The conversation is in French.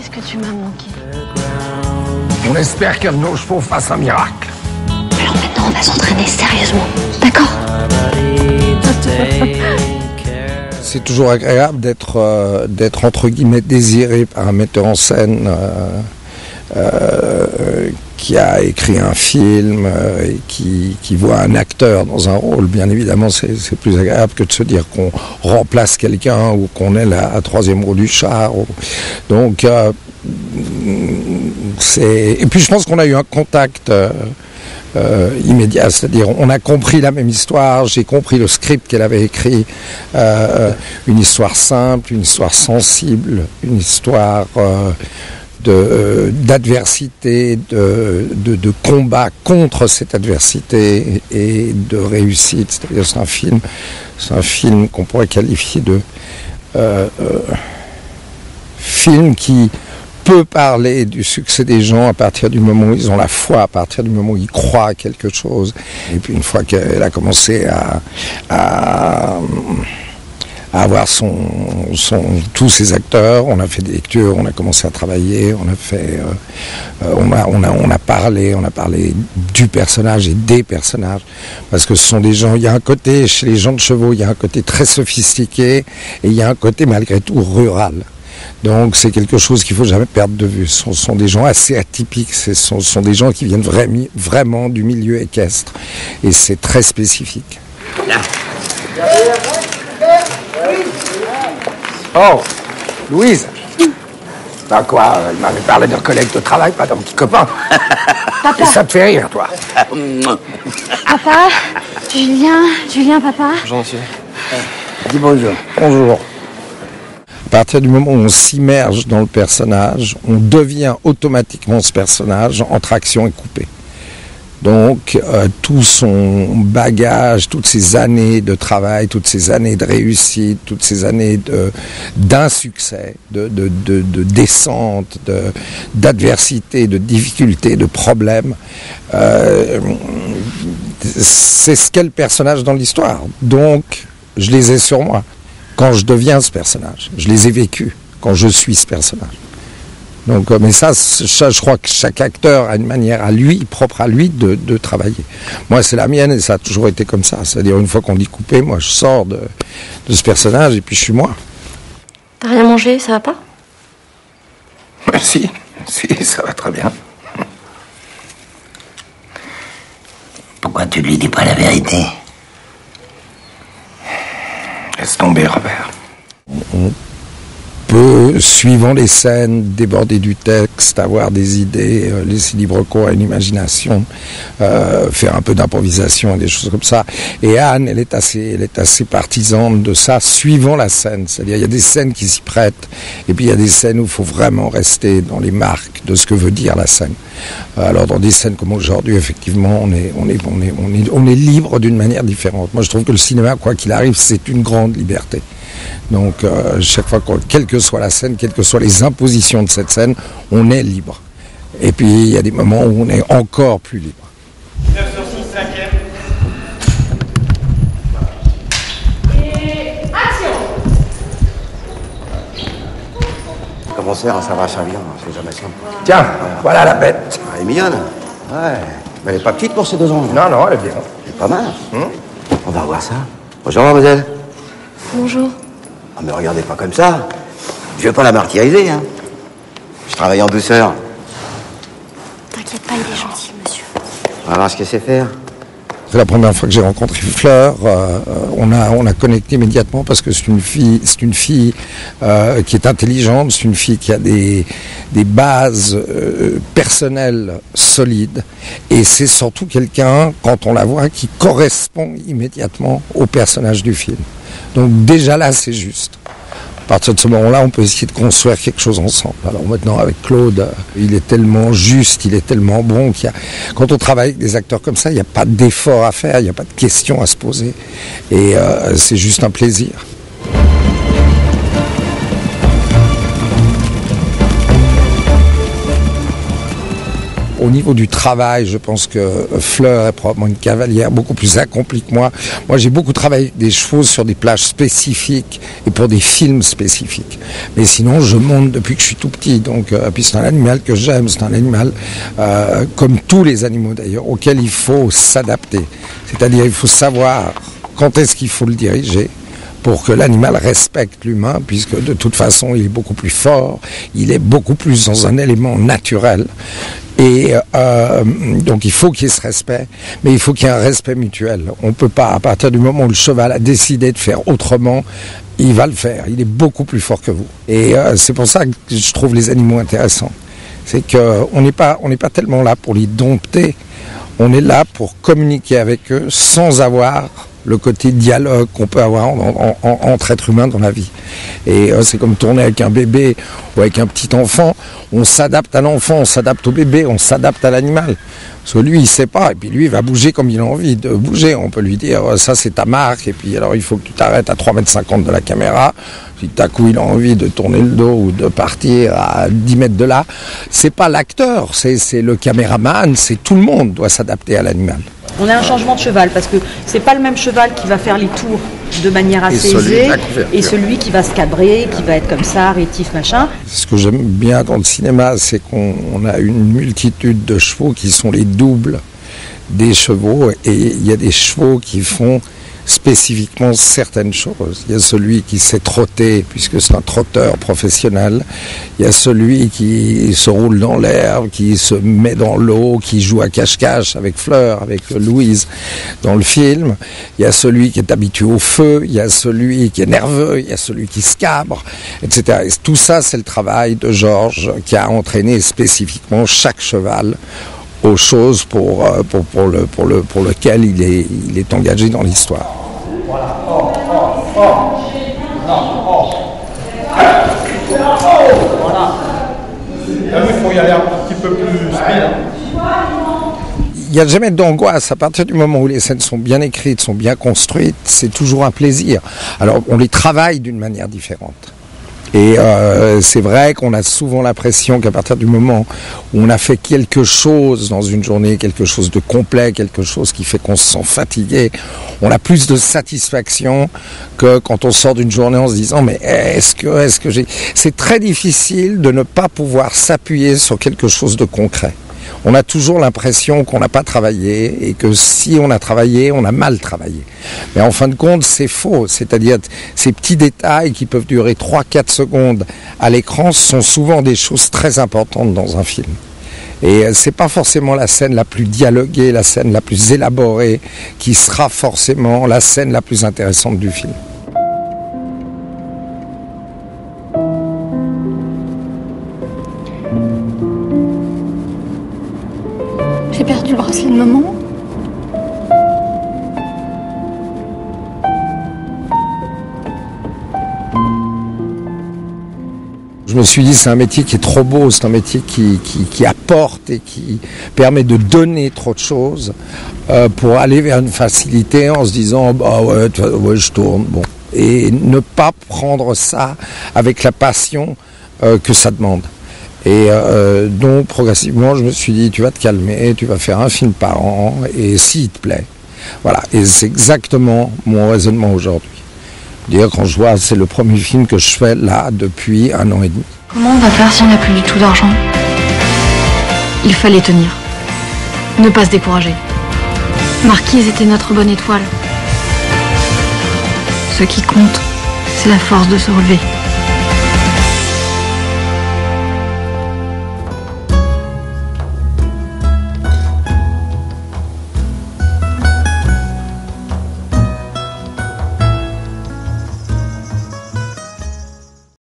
Qu'est-ce que tu m'as manqué. On espère qu'un de nos chevaux fasse un miracle. Alors maintenant, on va s'entraîner sérieusement. D'accord? C'est toujours agréable d'être entre guillemets désiré par un metteur en scène qui a écrit un film et qui voit un acteur dans un rôle. Bien évidemment, c'est plus agréable que de se dire qu'on remplace quelqu'un ou qu'on est la troisième roue du char. Donc, et puis je pense qu'on a eu un contact immédiat, c'est-à-dire on a compris la même histoire, j'ai compris le script qu'elle avait écrit, une histoire simple, une histoire sensible, une histoire d'adversité, de combat contre cette adversité et de réussite. C'est-à-dire c'est un film qu'on pourrait qualifier de film qui peut parler du succès des gens à partir du moment où ils ont la foi, à partir du moment où ils croient à quelque chose. Et puis une fois qu'elle a commencé à avoir tous ses acteurs, on a fait des lectures, on a commencé à travailler, on a parlé du personnage et des personnages, parce que ce sont des gens, il y a un côté, chez les gens de chevaux, il y a un côté très sophistiqué, et il y a un côté malgré tout rural. Donc c'est quelque chose qu'il ne faut jamais perdre de vue. Ce sont des gens assez atypiques, ce sont des gens qui viennent vraiment du milieu équestre, et c'est très spécifique. Là. Oh, Louise. Ben quoi, elle m'avait parlé de collègue de travail, pas d'un petit copain. Papa. Et ça te fait rire, toi. Papa. Julien, papa. Bonjour, monsieur. Dis bonjour. Bonjour. À partir du moment où on s'immerge dans le personnage, on devient automatiquement ce personnage entre action et coupé. Donc tout son bagage, toutes ces années de travail, toutes ces années de réussite, toutes ces années d'insuccès, de descente, d'adversité, de difficulté, de problèmes, c'est ce qu'est le personnage dans l'histoire. Donc je les ai sur moi. Quand je deviens ce personnage, je les ai vécus quand je suis ce personnage. Donc, mais ça, je crois que chaque acteur a une manière à lui, propre à lui, de travailler. Moi, c'est la mienne et ça a toujours été comme ça. C'est-à-dire, une fois qu'on dit couper, moi, je sors de ce personnage et puis je suis moi. T'as rien mangé, ça va pas? Si, ça va très bien. Pourquoi tu ne lui dis pas la vérité? Laisse tomber, Robert. On peut, suivant les scènes, déborder du texte, avoir des idées, laisser libre cours à une imagination, faire un peu d'improvisation et des choses comme ça. Et Anne, elle est assez partisane de ça, suivant la scène. C'est-à-dire, il y a des scènes qui s'y prêtent, et puis il y a des scènes où il faut vraiment rester dans les marques de ce que veut dire la scène. Alors, dans des scènes comme aujourd'hui, effectivement, on est libre d'une manière différente. Moi, je trouve que le cinéma, quoi qu'il arrive, c'est une grande liberté. Donc, chaque fois, quelle que soit la scène, quelles que soient les impositions de cette scène, on est libre. Et puis, il y a des moments où on est encore plus libre. 9 sur 6, 5e. Et action! Comment ça va servir, c'est jamais simple. Tiens, voilà la bête. Elle est mignonne. Ouais. Mais elle est pas petite pour ses 2 ans. Non, elle est bien. C'est pas mal. On va voir ça. Bonjour, mademoiselle. Bonjour. Ah, mais regardez pas comme ça. Je vais pas la martyriser, hein. Je travaille en douceur. T'inquiète pas, il est gentil, monsieur. On va voir ce qu'elle sait faire. C'est la première fois que j'ai rencontré Fleur. On a connecté immédiatement parce que c'est une fille qui est intelligente, c'est une fille qui a des bases personnelles solides, et c'est surtout quelqu'un, quand on la voit, qui correspond immédiatement au personnage du film. Donc déjà là, c'est juste. À partir de ce moment-là, on peut essayer de construire quelque chose ensemble. Alors maintenant, avec Claude, il est tellement juste, il est tellement bon quand on travaille avec des acteurs comme ça, il n'y a pas d'effort à faire, il n'y a pas de questions à se poser. Et c'est juste un plaisir. au niveau du travail, je pense que Fleur est probablement une cavalière beaucoup plus accomplie que moi. Moi, j'ai beaucoup travaillé avec des chevaux sur des plages spécifiques et pour des films spécifiques. Mais sinon, je monte depuis que je suis tout petit. Donc, puis c'est un animal que j'aime. C'est un animal, comme tous les animaux d'ailleurs, auquel il faut s'adapter. C'est-à-dire, il faut savoir quand est-ce qu'il faut le diriger pour que l'animal respecte l'humain, puisque de toute façon, il est beaucoup plus fort, il est beaucoup plus dans un élément naturel. Et donc il faut qu'il y ait ce respect, mais il faut qu'il y ait un respect mutuel. On ne peut pas, à partir du moment où le cheval a décidé de faire autrement, il va le faire. Il est beaucoup plus fort que vous. Et c'est pour ça que je trouve les animaux intéressants. C'est qu'on n'est pas tellement là pour les dompter, on est là pour communiquer avec eux sans avoir le côté dialogue qu'on peut avoir entre êtres humains dans la vie. Et c'est comme tourner avec un bébé ou avec un petit enfant. On s'adapte à l'enfant, on s'adapte au bébé, on s'adapte à l'animal. Parce que lui, il sait pas, et puis lui, il va bouger comme il a envie de bouger. On peut lui dire, ça c'est ta marque, et puis alors il faut que tu t'arrêtes à 3,50 m de la caméra. Si tout à coup il a envie de tourner le dos ou de partir à 10 mètres de là, c'est pas l'acteur, c'est le caméraman, c'est tout le monde doit s'adapter à l'animal. On a un changement de cheval parce que c'est pas le même cheval qui va faire les tours de manière assez aisée et celui qui va se cadrer, qui va être comme ça, rétif, machin. Ce que j'aime bien dans le cinéma, c'est qu'on a une multitude de chevaux qui sont les doubles des chevaux et il y a des chevaux qui font spécifiquement certaines choses. Il y a celui qui sait trotter, puisque c'est un trotteur professionnel. Il y a celui qui se roule dans l'herbe, qui se met dans l'eau, qui joue à cache-cache avec Fleur, avec Louise dans le film. Il y a celui qui est habitué au feu, il y a celui qui est nerveux, il y a celui qui se cabre, etc. Et tout ça, c'est le travail de Georges qui a entraîné spécifiquement chaque cheval aux choses pour lequel il est engagé dans l'histoire. Voilà. Voilà. Il faut y aller un petit peu plus speed. Il n'y a jamais d'angoisse. À partir du moment où les scènes sont bien écrites, sont bien construites, c'est toujours un plaisir. Alors, on les travaille d'une manière différente. Et c'est vrai qu'on a souvent l'impression qu'à partir du moment où on a fait quelque chose dans une journée, quelque chose de complet, quelque chose qui fait qu'on se sent fatigué, on a plus de satisfaction que quand on sort d'une journée en se disant mais est-ce que j'ai... C'est très difficile de ne pas pouvoir s'appuyer sur quelque chose de concret. On a toujours l'impression qu'on n'a pas travaillé et que si on a travaillé, on a mal travaillé. Mais en fin de compte, c'est faux. C'est-à-dire ces petits détails qui peuvent durer 3-4 secondes à l'écran sont souvent des choses très importantes dans un film. Et c'est pas forcément la scène la plus dialoguée, la scène la plus élaborée qui sera forcément la scène la plus intéressante du film. J'ai perdu le bracelet de maman. Je me suis dit c'est un métier qui est trop beau, c'est un métier qui apporte et qui permet de donner trop de choses pour aller vers une facilité en se disant bah ouais je tourne, bon. Et ne pas prendre ça avec la passion que ça demande. Et donc progressivement je me suis dit tu vas te calmer, tu vas faire un film par an et s'il te plaît. Voilà, et c'est exactement mon raisonnement aujourd'hui. Dire quand je vois c'est le premier film que je fais là depuis 1 an et demi. Comment on va faire si on n'a plus du tout d'argent? Il fallait tenir. Ne pas se décourager. Marquise était notre bonne étoile. Ce qui compte, c'est la force de se relever.